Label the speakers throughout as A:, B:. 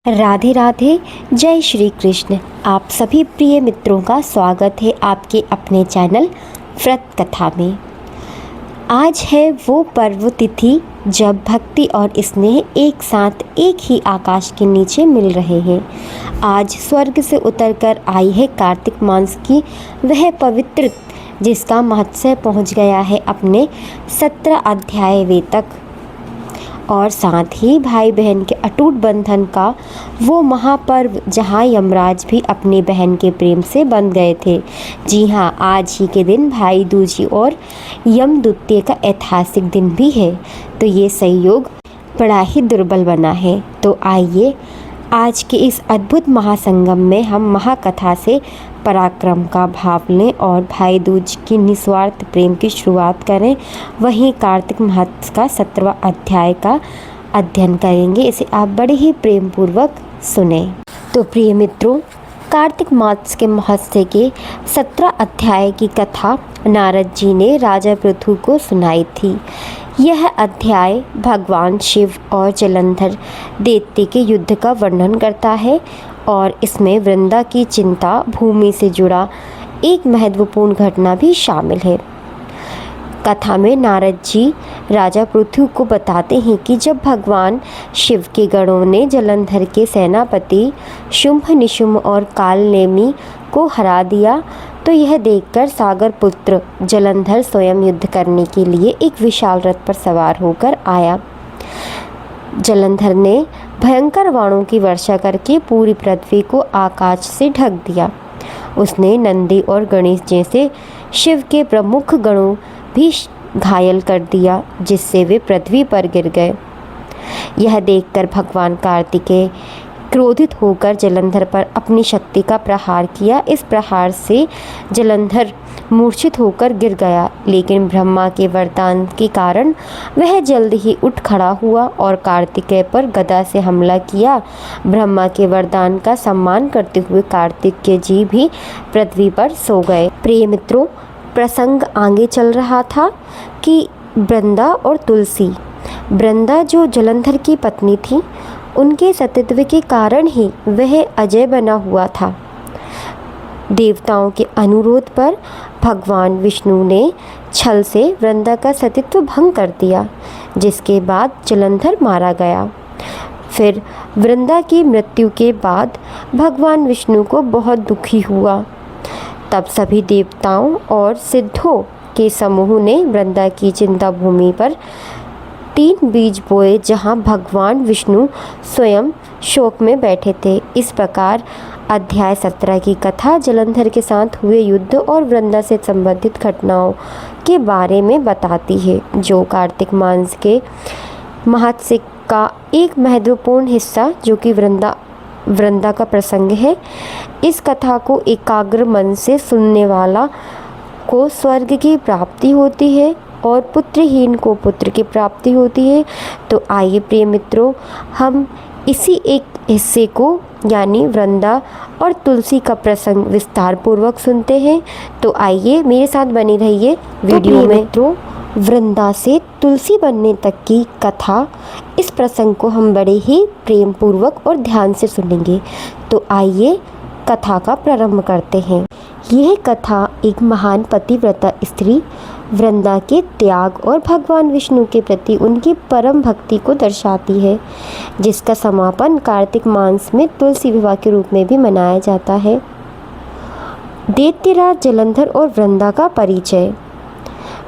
A: राधे राधे। जय श्री कृष्ण। आप सभी प्रिय मित्रों का स्वागत है आपके अपने चैनल व्रत कथा में। आज है वो पर्व तिथि जब भक्ति और स्नेह एक साथ एक ही आकाश के नीचे मिल रहे हैं। आज स्वर्ग से उतरकर आई है कार्तिक मास की वह पवित्र जिसका महोत्सव पहुंच गया है अपने 17 अध्याय तक, और साथ ही भाई बहन के अटूट बंधन का वो महापर्व जहाँ यमराज भी अपनी बहन के प्रेम से बंध गए थे। जी हाँ, आज ही के दिन भाई दूज और यम द्वितीया का ऐतिहासिक दिन भी है। तो ये संयोग बड़ा ही दुर्बल बना है। तो आइए आज के इस अद्भुत महासंगम में हम महाकथा से पराक्रम का भाव लें और भाई दूज की निस्वार्थ प्रेम की शुरुआत करें। वहीं कार्तिक मास का 17वां अध्याय का अध्ययन करेंगे। इसे आप बड़े ही प्रेम पूर्वक सुने। तो प्रिय मित्रों, कार्तिक मास के महोत्सव के 17 अध्याय की कथा नारद जी ने राजा पृथु को सुनाई थी। यह अध्याय भगवान शिव और जलंधर दैत्य के युद्ध का वर्णन करता है और इसमें वृंदा की चिंता भूमि से जुड़ा एक महत्वपूर्ण घटना भी शामिल है। कथा में नारद जी राजा पृथु को बताते हैं कि जब भगवान शिव के गणों ने जलंधर के सेनापति शुंभ निशुंभ और कालनेमी को हरा दिया तो यह देखकर सागर पुत्र जलंधर स्वयं युद्ध करने के लिए एक विशाल रथ पर सवार होकर आया। जलंधर ने भयंकर बाणों की वर्षा करके पूरी पृथ्वी को आकाश से ढक दिया। उसने नंदी और गणेश जैसे शिव के प्रमुख गणों भी घायल कर दिया, जिससे वे पृथ्वी पर गिर गए। यह देखकर भगवान कार्तिकेय क्रोधित होकर जलंधर पर अपनी शक्ति का प्रहार किया। इस प्रहार से जलंधर मूर्छित होकर गिर गया, लेकिन ब्रह्मा के वरदान के कारण वह जल्द ही उठ खड़ा हुआ और कार्तिकेय पर गदा से हमला किया। ब्रह्मा के वरदान का सम्मान करते हुए कार्तिकेय जी भी पृथ्वी पर सो गए। प्रिय मित्रों, प्रसंग आगे चल रहा था कि वृंदा और तुलसी, वृंदा जो जलंधर की पत्नी थी, उनके सतीत्व के कारण ही वह अजय बना हुआ था। देवताओं के अनुरोध पर भगवान विष्णु ने छल से वृंदा का सतीत्व भंग कर दिया, जिसके बाद जलंधर मारा गया। फिर वृंदा की मृत्यु के बाद भगवान विष्णु को बहुत दुखी हुआ। तब सभी देवताओं और सिद्धों के समूह ने वृंदा की चिंता भूमि पर 3 बीज बोए, जहां भगवान विष्णु स्वयं शोक में बैठे थे। इस प्रकार अध्याय 17 की कथा जलंधर के साथ हुए युद्ध और वृंदा से संबंधित घटनाओं के बारे में बताती है, जो कार्तिक मास के महोत्सव का एक महत्वपूर्ण हिस्सा जो कि वृंदा का प्रसंग है। इस कथा को एकाग्र मन से सुनने वाला को स्वर्ग की प्राप्ति होती है और पुत्रहीन को पुत्र की प्राप्ति होती है। तो आइए प्रिय मित्रों, हम इसी एक हिस्से को यानी वृंदा और तुलसी का प्रसंग विस्तार पूर्वक सुनते हैं। तो आइए मेरे साथ बने रहिए वीडियो में। मित्रों, वृंदा से तुलसी बनने तक की कथा, इस प्रसंग को हम बड़े ही प्रेम पूर्वक और ध्यान से सुनेंगे। तो आइए कथा का प्रारंभ करते हैं। यह कथा एक महान पतिव्रता स्त्री वृंदा के त्याग और भगवान विष्णु के प्रति उनकी परम भक्ति को दर्शाती है, जिसका समापन कार्तिक मास में तुलसी विवाह के रूप में भी मनाया जाता है। दैत्यराज जलंधर और वृंदा का परिचय।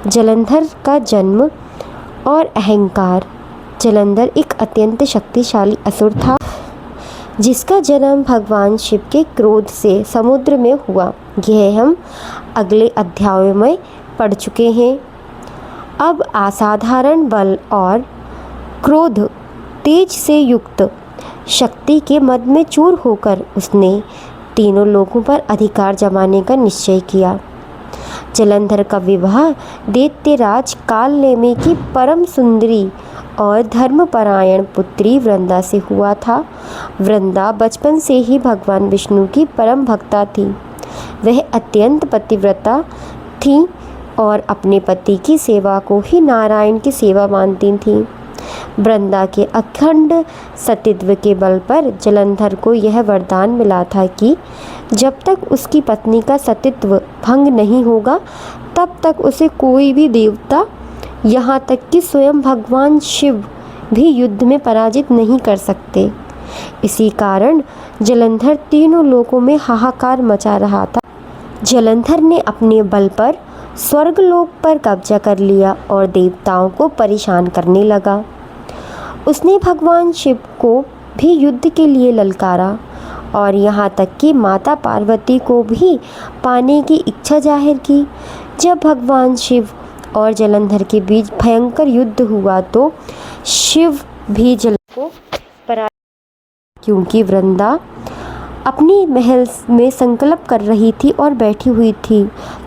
A: जलंधर का जन्म और अहंकार। जलंधर एक अत्यंत शक्तिशाली असुर था, जिसका जन्म भगवान शिव के क्रोध से समुद्र में हुआ। यह हम अगले अध्यायों में पढ़ चुके हैं। अब असाधारण बल और क्रोध तेज से युक्त शक्ति के मद में चूर होकर उसने तीनों लोगों पर अधिकार जमाने का निश्चय किया। जलंधर का विवाह दैत्यराज कालनेमी की परम सुंदरी और धर्मपरायण पुत्री वृंदा से हुआ था। वृंदा बचपन से ही भगवान विष्णु की परम भक्ता थी। वह अत्यंत पतिव्रता थी और अपने पति की सेवा को ही नारायण की सेवा मानती थी। वृंदा के अखंड सतीत्व के बल पर जलंधर को यह वरदान मिला था कि जब तक उसकी पत्नी का सतीत्व भंग नहीं होगा तब तक उसे कोई भी देवता, यहाँ तक कि स्वयं भगवान शिव भी युद्ध में पराजित नहीं कर सकते। इसी कारण जलंधर तीनों लोकों में हाहाकार मचा रहा था। जलंधर ने अपने बल पर स्वर्गलोक पर कब्जा कर लिया और देवताओं को परेशान करने लगा। उसने भगवान शिव को भी युद्ध के लिए ललकारा और यहाँ तक कि माता पार्वती को भी पाने की इच्छा जाहिर की। जब भगवान शिव और जलंधर के बीच भयंकर युद्ध हुआ तो शिव भी जलंधर को पराजित, क्योंकि वृंदा अपनी महल में संकल्प कर रही थी और बैठी हुई थी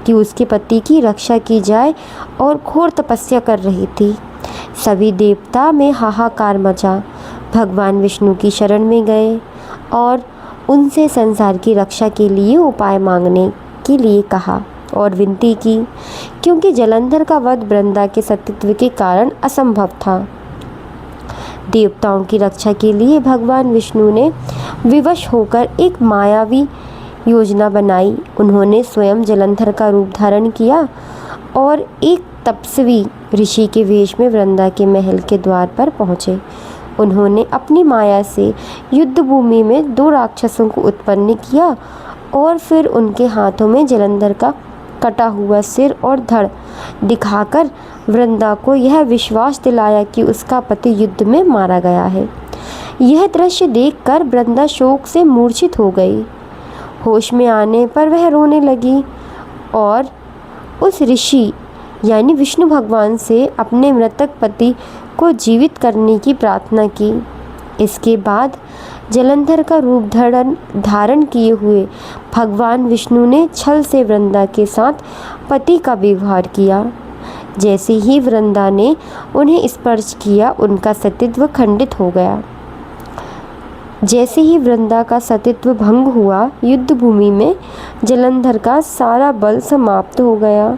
A: कि उसके पति की रक्षा की जाए और घोर तपस्या कर रही थी। सभी देवता में हाहाकार मचा। भगवान विष्णु की शरण में गए और उनसे संसार की रक्षा के लिए उपाय मांगने के लिए कहा और विनती की, क्योंकि जलंधर का वध वृंदा के सतीत्व के कारण असंभव था। देवताओं की रक्षा के लिए भगवान विष्णु ने विवश होकर एक मायावी योजना बनाई। उन्होंने स्वयं जलंधर का रूप धारण किया और एक तपस्वी ऋषि के वेश में वृंदा के महल के द्वार पर पहुँचे। उन्होंने अपनी माया से युद्ध भूमि में 2 राक्षसों को उत्पन्न किया और फिर उनके हाथों में जलंधर का कटा हुआ सिर और धड़ दिखाकर वृंदा को यह विश्वास दिलाया कि उसका पति युद्ध में मारा गया है। यह दृश्य देखकर वृंदा शोक से मूर्छित हो गई। होश में आने पर वह रोने लगी और उस ऋषि यानी विष्णु भगवान से अपने मृतक पति को जीवित करने की प्रार्थना की। इसके बाद जलंधर का रूप धारण किए हुए भगवान विष्णु ने छल से वृंदा के साथ पति का व्यवहार किया। जैसे ही वृंदा ने उन्हें स्पर्श किया, उनका सतीत्व खंडित हो गया। जैसे ही वृंदा का सतीत्व भंग हुआ, युद्ध भूमि में जलंधर का सारा बल समाप्त हो गया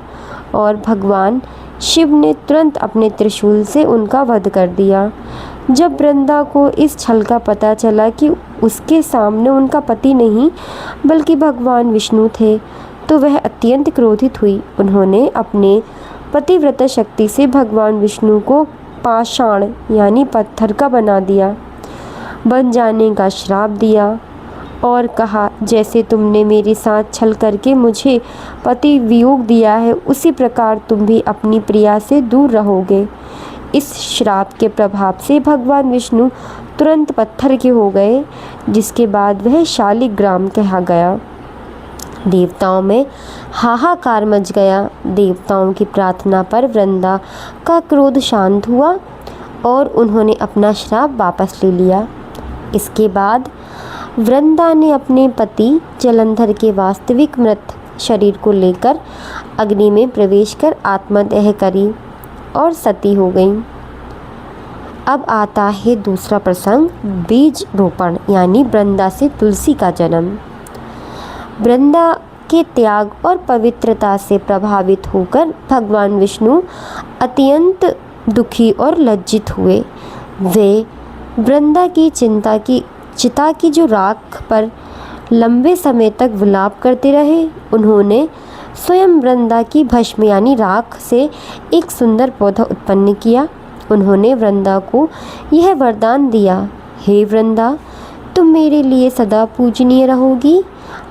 A: और भगवान शिव ने तुरंत अपने त्रिशूल से उनका वध कर दिया। जब वृंदा को इस छल का पता चला कि उसके सामने उनका पति नहीं बल्कि भगवान विष्णु थे, तो वह अत्यंत क्रोधित हुई। उन्होंने अपने पतिव्रता शक्ति से भगवान विष्णु को पाषाण यानी पत्थर का बना दिया, बन जाने का श्राप दिया और कहा, जैसे तुमने मेरे साथ छल करके मुझे पति वियोग दिया है, उसी प्रकार तुम भी अपनी प्रिया से दूर रहोगे। इस श्राप के प्रभाव से भगवान विष्णु तुरंत पत्थर के हो गए, जिसके बाद वह शालिग्राम कहा गया। देवताओं में हाहाकार मच गया। देवताओं की प्रार्थना पर वृंदा का क्रोध शांत हुआ और उन्होंने अपना श्राप वापस ले लिया। इसके बाद वृंदा ने अपने पति जलंधर के वास्तविक मृत शरीर को लेकर अग्नि में प्रवेश कर आत्मदाह करी और सती हो गई। अब आता है दूसरा प्रसंग, बीज रोपण यानी वृंदा से तुलसी का जन्म। वृंदा के त्याग और पवित्रता से प्रभावित होकर भगवान विष्णु अत्यंत दुखी और लज्जित हुए। वे वृंदा की चिता की जो राख पर लंबे समय तक विलाप करते रहे। उन्होंने स्वयं वृंदा की भस्म यानी राख से एक सुंदर पौधा उत्पन्न किया। उन्होंने वृंदा को यह वरदान दिया, हे वृंदा, तुम मेरे लिए सदा पूजनीय रहोगी।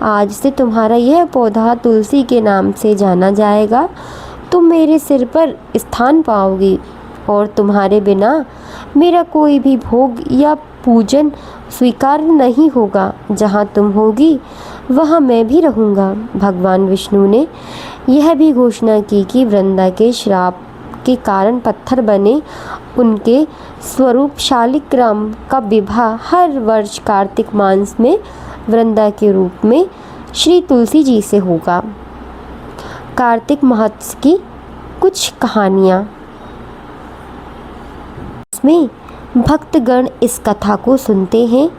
A: आज से तुम्हारा यह पौधा तुलसी के नाम से जाना जाएगा। तुम मेरे सिर पर स्थान पाओगी और तुम्हारे बिना मेरा कोई भी भोग या पूजन स्वीकार नहीं होगा। जहाँ तुम होगी वहाँ मैं भी रहूँगा। भगवान विष्णु ने यह भी घोषणा की कि वृंदा के श्राप के कारण पत्थर बने उनके स्वरूप शालिग्राम का विवाह हर वर्ष कार्तिक मास में वृंदा के रूप में श्री तुलसी जी से होगा। कार्तिक महोत्सव की कुछ कहानियाँ। इसमें भक्तगण इस कथा को सुनते हैं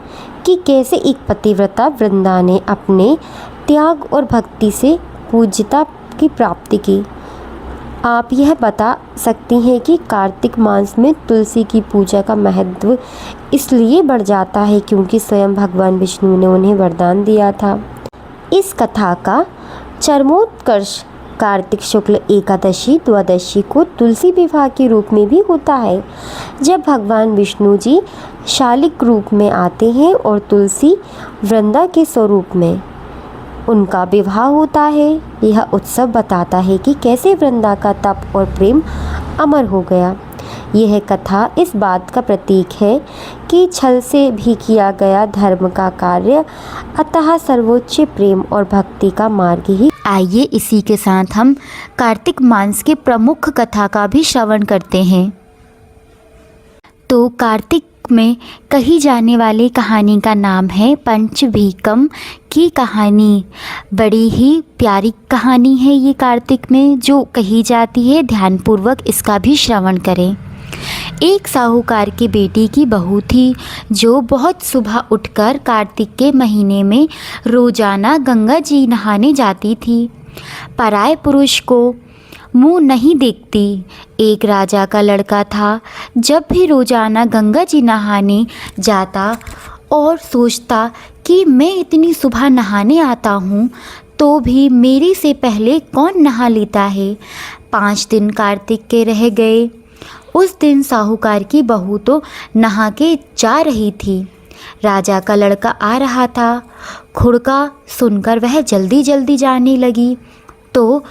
A: कि कैसे एक पतिव्रता वृंदा ने अपने त्याग और भक्ति से पूज्यता की प्राप्ति की। आप यह बता सकती हैं कि कार्तिक मास में तुलसी की पूजा का महत्व इसलिए बढ़ जाता है क्योंकि स्वयं भगवान विष्णु ने उन्हें वरदान दिया था। इस कथा का चरमोत्कर्ष कार्तिक शुक्ल एकादशी द्वादशी को तुलसी विवाह के रूप में भी होता है, जब भगवान विष्णु जी शालिक रूप में आते हैं और तुलसी वृंदा के स्वरूप में उनका विवाह होता है। यह उत्सव बताता है कि कैसे वृंदा का तप और प्रेम अमर हो गया। यह कथा इस बात का प्रतीक है कि छल से भी किया गया धर्म का कार्य अतः सर्वोच्च प्रेम और भक्ति का मार्ग ही।
B: आइए इसी के साथ हम कार्तिक मास के प्रमुख कथा का भी श्रवण करते हैं। तो कार्तिक में कही जाने वाली कहानी का नाम है पंचभीकम की कहानी। बड़ी ही प्यारी कहानी है ये कार्तिक में जो कही जाती है, ध्यानपूर्वक इसका भी श्रवण करें। एक साहूकार की बेटी की बहू थी जो बहुत सुबह उठकर कार्तिक के महीने में रोजाना गंगा जी नहाने जाती थी। पराये पुरुष को मुंह नहीं देखती। एक राजा का लड़का था। जब भी रोजाना गंगा जी नहाने जाता और सोचता कि मैं इतनी सुबह नहाने आता हूँ तो भी मेरे से पहले कौन नहा लेता है। 5 दिन कार्तिक के रह गए। उस दिन साहूकार की बहू तो नहा के जा रही थी। राजा का लड़का आ रहा था। खुड़का सुनकर वह जल्दी जल्दी जाने लगी तो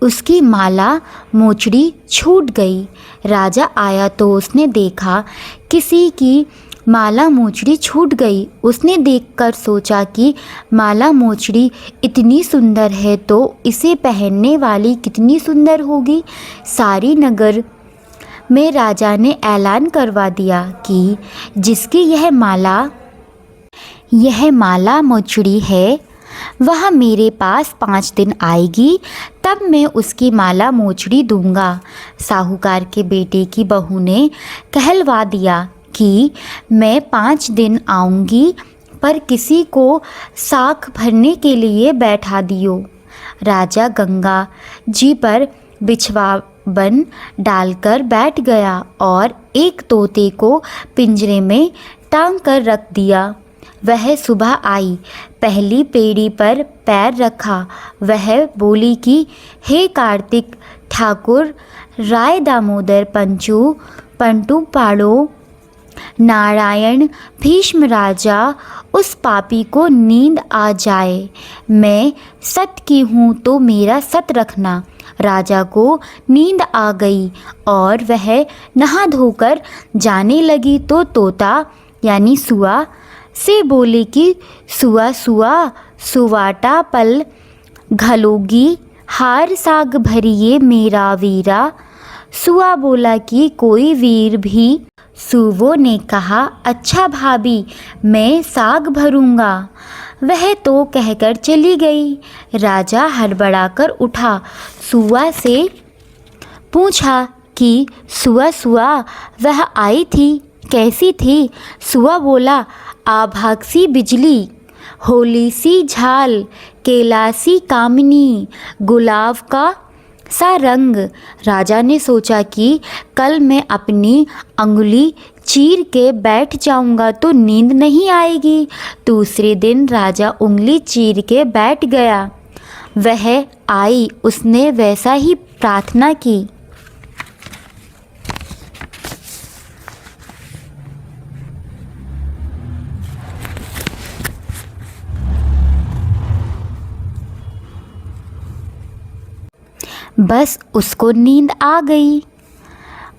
B: उसकी माला मोचड़ी छूट गई। राजा आया तो उसने देखा किसी की माला मोचड़ी छूट गई। उसने देखकर सोचा कि माला मोचड़ी इतनी सुंदर है तो इसे पहनने वाली कितनी सुंदर होगी। सारी नगर में राजा ने ऐलान करवा दिया कि जिसकी यह माला मोचड़ी है वह मेरे पास 5 दिन आएगी, तब मैं उसकी माला मोचड़ी दूंगा। साहूकार के बेटे की बहू ने कहलवा दिया कि मैं 5 दिन आऊँगी, पर किसी को साख भरने के लिए बैठा दियो। राजा गंगा जी पर बिछवावन डालकर बैठ गया और एक तोते को पिंजरे में टांग कर रख दिया। वह सुबह आई, पहली पेड़ी पर पैर रखा। वह बोली कि हे कार्तिक ठाकुर राय दामोदर पंटू पाड़ो नारायण भीष्म राजा, उस पापी को नींद आ जाए। मैं सत की हूँ तो मेरा सत रखना। राजा को नींद आ गई और वह नहा धोकर जाने लगी तो तोता यानी सुआ से बोले कि सुआ सुआ सुवाटा पल घलोगी, हार साग भरिए मेरा वीरा। सुआ बोला कि कोई वीर भी। सुवो ने कहा अच्छा भाभी मैं साग भरूंगा। वह तो कहकर चली गई। राजा हड़बड़ाकर उठा, सुआ से पूछा कि सुआ सुआ वह आई थी कैसी थी। सुआ बोला आभासी बिजली, होली सी झाल, केलासी कामिनी, गुलाब का सा रंग। राजा ने सोचा कि कल मैं अपनी अंगुली चीर के बैठ जाऊंगा तो नींद नहीं आएगी। दूसरे दिन राजा उंगली चीर के बैठ गया। वह आई, उसने वैसा ही प्रार्थना की। बस उसको नींद आ गई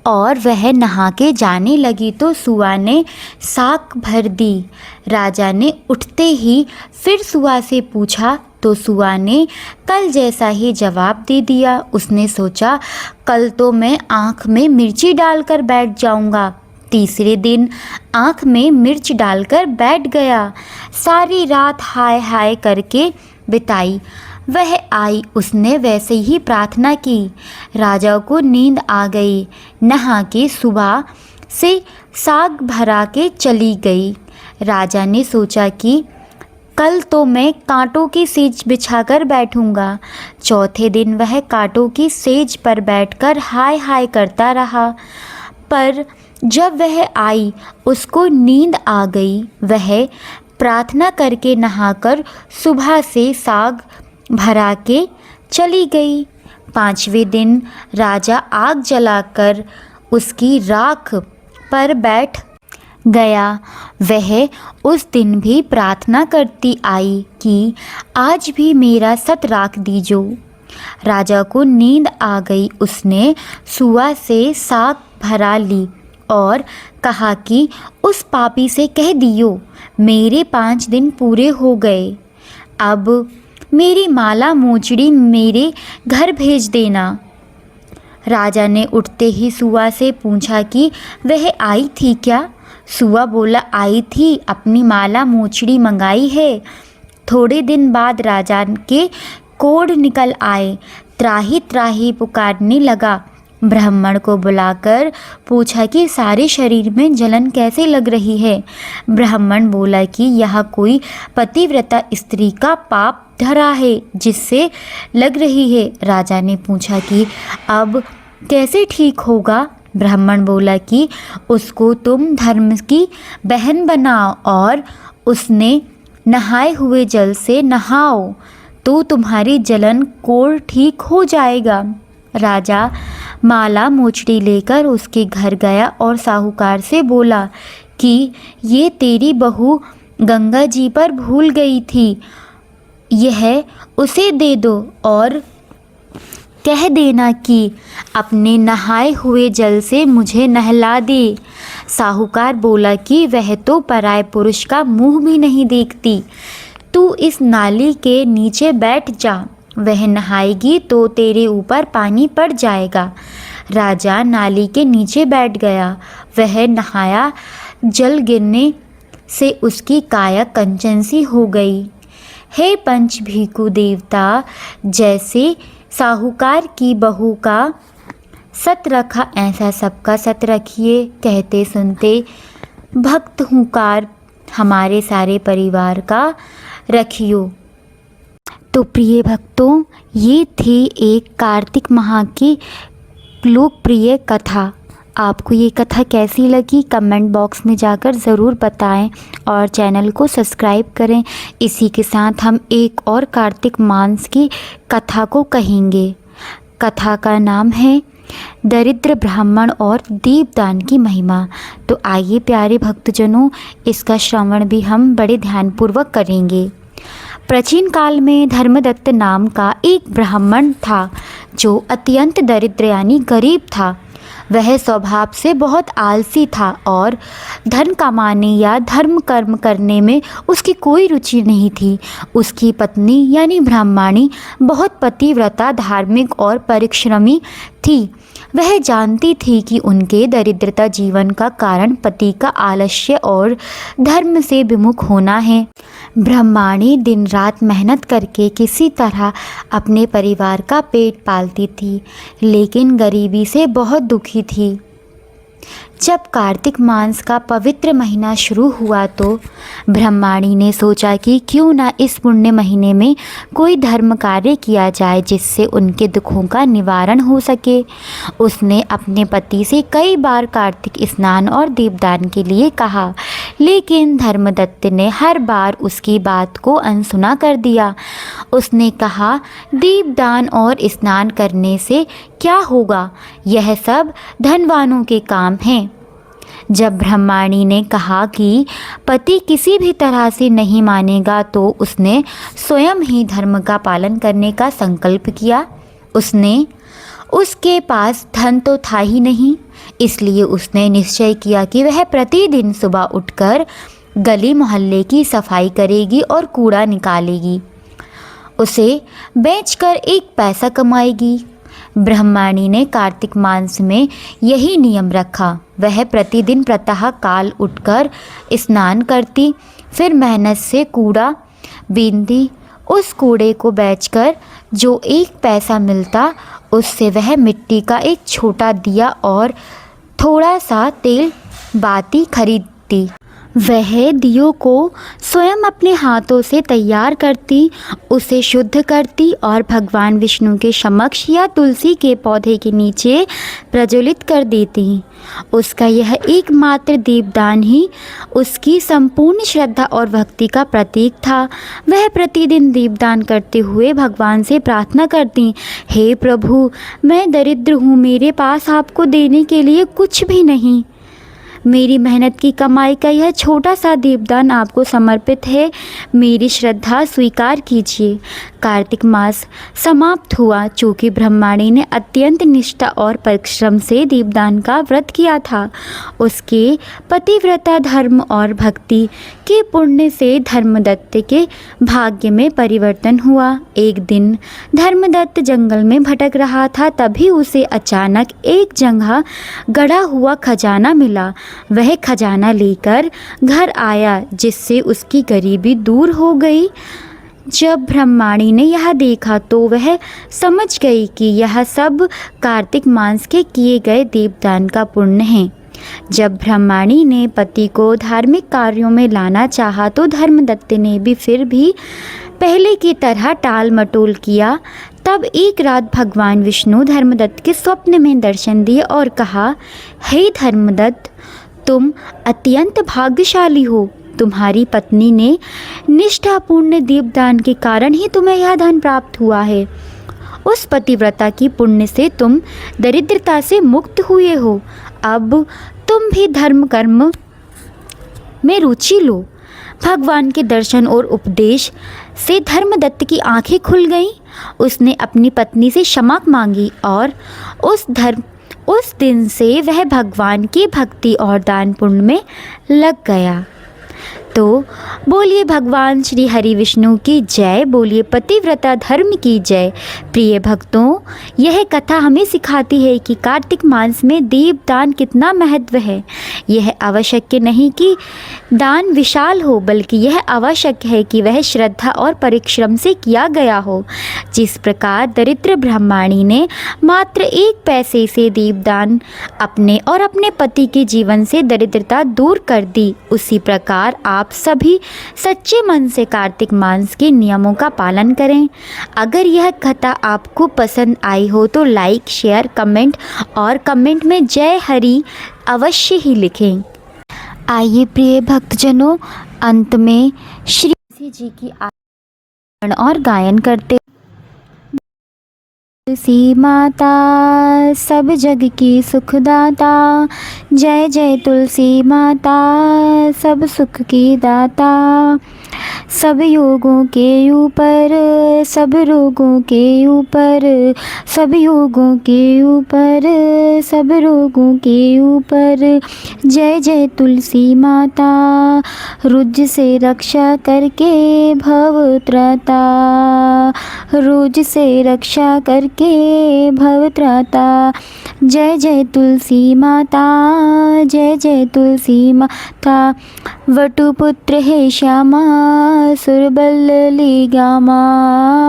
B: और वह नहा के जाने लगी तो सुआ ने साक भर दी। राजा ने उठते ही फिर सुआ से पूछा तो सुआ ने कल जैसा ही जवाब दे दिया। उसने सोचा कल तो मैं आँख में मिर्ची डालकर बैठ जाऊंगा। तीसरे दिन आँख में मिर्च डालकर बैठ गया। सारी रात हाय हाय करके बिताई। वह आई, उसने वैसे ही प्रार्थना की। राजा को नींद आ गई। नहा के सुबह से साग भरा के चली गई। राजा ने सोचा कि कल तो मैं कांटों की सेज बिछाकर बैठूंगा। चौथे दिन वह कांटों की सेज पर बैठकर हाय हाय करता रहा, पर जब वह आई उसको नींद आ गई। वह प्रार्थना करके नहाकर सुबह से साग भरा के चली गई। 5वें दिन राजा आग जलाकर उसकी राख पर बैठ गया। वह उस दिन भी प्रार्थना करती आई कि आज भी मेरा सत राख दीजो। राजा को नींद आ गई। उसने सुआ से साग भरा ली और कहा कि उस पापी से कह दियो मेरे 5 दिन पूरे हो गए, अब मेरी माला मोचड़ी मेरे घर भेज देना। राजा ने उठते ही सुआ से पूछा कि वह आई थी क्या? सुआ बोला, आई थी, अपनी माला मोचड़ी मंगाई है। थोड़े दिन बाद राजा के कोढ़ निकल आए। त्राही त्राही पुकारने लगा। ब्राह्मण को बुलाकर पूछा कि सारे शरीर में जलन कैसे लग रही है। ब्राह्मण बोला कि यह कोई पतिव्रता स्त्री का पाप धरा है जिससे लग रही है। राजा ने पूछा कि अब कैसे ठीक होगा? ब्राह्मण बोला कि उसको तुम धर्म की बहन बनाओ और उसने नहाए हुए जल से नहाओ तो तुम्हारी जलन कोढ़ ठीक हो जाएगा। राजा माला मोचड़ी लेकर उसके घर गया और साहूकार से बोला कि ये तेरी बहू गंगा जी पर भूल गई थी, यह उसे दे दो और कह देना कि अपने नहाए हुए जल से मुझे नहला दे। साहूकार बोला कि वह तो पराये पुरुष का मुंह भी नहीं देखती, तू इस नाली के नीचे बैठ जा, वह नहाएगी तो तेरे ऊपर पानी पड़ जाएगा। राजा नाली के नीचे बैठ गया। वह नहाया, जल गिरने से उसकी काया कंचन सी हो गई। हे पंच भीखू देवता, जैसे साहूकार की बहू का सत रखा ऐसा सबका सत रखिए। कहते सुनते भक्त हुंकार हमारे सारे परिवार का रखियो। तो प्रिय भक्तों, ये थी एक कार्तिक माह की लोकप्रिय कथा। आपको ये कथा कैसी लगी कमेंट बॉक्स में जाकर ज़रूर बताएं और चैनल को सब्सक्राइब करें। इसी के साथ हम एक और कार्तिक मास की कथा को कहेंगे। कथा का नाम है दरिद्र ब्राह्मण और दीपदान की महिमा। तो आइए प्यारे भक्तजनों, इसका श्रवण भी हम बड़े ध्यानपूर्वक करेंगे। प्राचीन काल में धर्मदत्त नाम का एक ब्राह्मण था जो अत्यंत दरिद्र यानी गरीब था। वह स्वभाव से बहुत आलसी था और धन कमाने या धर्म कर्म करने में उसकी कोई रुचि नहीं थी। उसकी पत्नी यानी ब्राह्मणी बहुत पतिव्रता, धार्मिक और परिश्रमी थी। वह जानती थी कि उनके दरिद्रता जीवन का कारण पति का आलस्य और धर्म से विमुख होना है। ब्राह्मणी दिन रात मेहनत करके किसी तरह अपने परिवार का पेट पालती थी, लेकिन गरीबी से बहुत दुखी थी। जब कार्तिक मास का पवित्र महीना शुरू हुआ तो ब्राह्मणी ने सोचा कि क्यों ना इस पुण्य महीने में कोई धर्म कार्य किया जाए जिससे उनके दुखों का निवारण हो सके। उसने अपने पति से कई बार कार्तिक स्नान और दीपदान के लिए कहा, लेकिन धर्मदत्त ने हर बार उसकी बात को अनसुना कर दिया। उसने कहा, दीपदान और स्नान करने से क्या होगा, यह सब धनवानों के काम हैं। जब ब्राह्मणी ने कहा कि पति किसी भी तरह से नहीं मानेगा तो उसने स्वयं ही धर्म का पालन करने का संकल्प किया। उसके पास धन तो था ही नहीं, इसलिए उसने निश्चय किया कि वह प्रतिदिन सुबह उठकर गली मोहल्ले की सफाई करेगी और कूड़ा निकालेगी, उसे बेचकर 1 पैसा कमाएगी। ब्राह्मणी ने कार्तिक मास में यही नियम रखा। वह प्रतिदिन प्रातः काल उठकर स्नान करती, फिर मेहनत से कूड़ा बीनती। उस कूड़े को बेचकर जो 1 पैसा मिलता उससे वह मिट्टी का एक छोटा दिया और थोड़ा सा तेल बाती खरीदती। वह दियों को स्वयं अपने हाथों से तैयार करती, उसे शुद्ध करती और भगवान विष्णु के समक्ष या तुलसी के पौधे के नीचे प्रज्वलित कर देती। उसका यह एकमात्र दीपदान ही उसकी संपूर्ण श्रद्धा और भक्ति का प्रतीक था। वह प्रतिदिन दीपदान करते हुए भगवान से प्रार्थना करती, हे प्रभु, मैं दरिद्र हूँ, मेरे पास आपको देने के लिए कुछ भी नहीं। मेरी मेहनत की कमाई का यह छोटा सा दीपदान आपको समर्पित है, मेरी श्रद्धा स्वीकार कीजिए। कार्तिक मास समाप्त हुआ। चूँकि ब्रह्माणी ने अत्यंत निष्ठा और परिश्रम से दीपदान का व्रत किया था, उसके पतिव्रता धर्म और भक्ति के पुण्य से धर्मदत्त के भाग्य में परिवर्तन हुआ। एक दिन धर्मदत्त जंगल में भटक रहा था, तभी उसे अचानक एक जगह गड़ा हुआ खजाना मिला। वह खजाना लेकर घर आया, जिससे उसकी गरीबी दूर हो गई। जब ब्रह्माणी ने यह देखा तो वह समझ गई कि यह सब कार्तिक मास के किए गए दीपदान का पुण्य है। जब ब्रह्माणी ने पति को धार्मिक कार्यों में लाना चाहा तो धर्मदत्त ने भी फिर भी पहले की तरह टाल मटोल किया। तब एक रात भगवान विष्णु धर्मदत्त के स्वप्न में दर्शन दिए और कहा, हे धर्मदत्त, तुम अत्यंत भाग्यशाली हो। तुम्हारी पत्नी ने निष्ठापूर्ण दीपदान के कारण ही तुम्हें यह धन प्राप्त हुआ है। उस पतिव्रता की पुण्य से तुम दरिद्रता से मुक्त हुए हो। अब तुम भी धर्म कर्म में रुचि लो। भगवान के दर्शन और उपदेश से धर्मदत्त की आंखें खुल गईं। उसने अपनी पत्नी से क्षमा मांगी और उस दिन से वह भगवान की भक्ति और दान पुण्य में लग गया। तो बोलिए भगवान श्री हरि विष्णु की जय, बोलिए पतिव्रता धर्म की जय। प्रिय भक्तों, यह कथा हमें सिखाती है कि कार्तिक मास में दीपदान कितना महत्व है। यह आवश्यक नहीं कि दान विशाल हो, बल्कि यह आवश्यक है कि वह श्रद्धा और परिश्रम से किया गया हो। जिस प्रकार दरिद्र ब्रह्माणी ने मात्र 1 पैसे से दीपदान अपने और अपने पति के जीवन से दरिद्रता दूर कर दी, उसी प्रकार आप सभी सच्चे मन से कार्तिक मास के नियमों का पालन करें। अगर यह कथा आपको पसंद आई हो तो लाइक, शेयर, कमेंट और कमेंट में जय हरि अवश्य ही लिखें। आइए प्रिय भक्तजनों, अंत में श्री जी की आराधना और गायन करते। तुलसी माता सब जग की सुखदाता, जय जय तुलसी माता सब सुख की दाता। सब योगों के ऊपर, सब रोगों के ऊपर, सब योगों के ऊपर, सब रोगों के ऊपर, जय जय तुलसी माता। रुज से रक्षा करके भव त्राता, रुज से रक्षा करके भव त्राता। जय जय तुलसी माता, जय जय तुलसी माता। वटुपुत्र है श्यामा, सुरबल्ली गामा,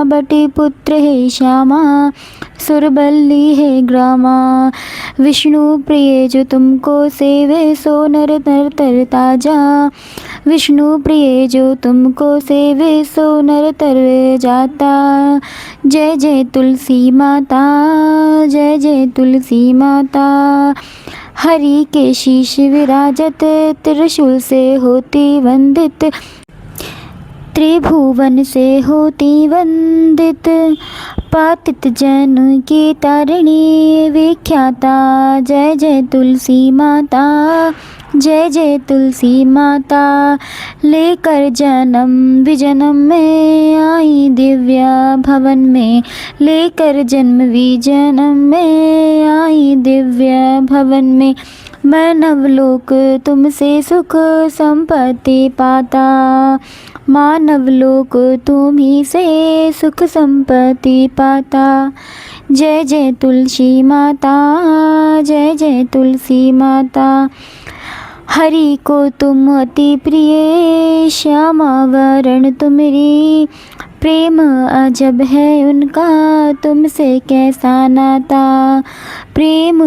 B: बटिपुत्र है श्यामा, सुरबल्ली है ग्रामा। विष्णु प्रिय जो तुमको सेवे, सो नर नर तर ताजा। विष्णु प्रिय जो तुमको सेवे, सो नर तर जाता। जय जय तुलसी माता, जय जय तुलसी माता। हरि के शीश विराजत, त्रिशूल से होती वंदित, त्रिभुवन से होती वंदित। पातित जन की तारिणी विख्याता, जय जय तुलसी माता, जय जय तुलसी माता। लेकर जन्म विजन्म में आई दिव्या भवन में, लेकर जन्म विजन्म में आई दिव्या भवन में। मानव लोक तुमसे सुख संपत्ति पाता, मानव लोक तुम्ही से सुख संपत्ति पाता। जय जय तुलसी माता, जय जय तुलसी माता। हरि को तुम अति प्रिय, श्यामा वरण तुम्हारी। प्रेम अजब है उनका, तुमसे कैसा नाता। प्रेम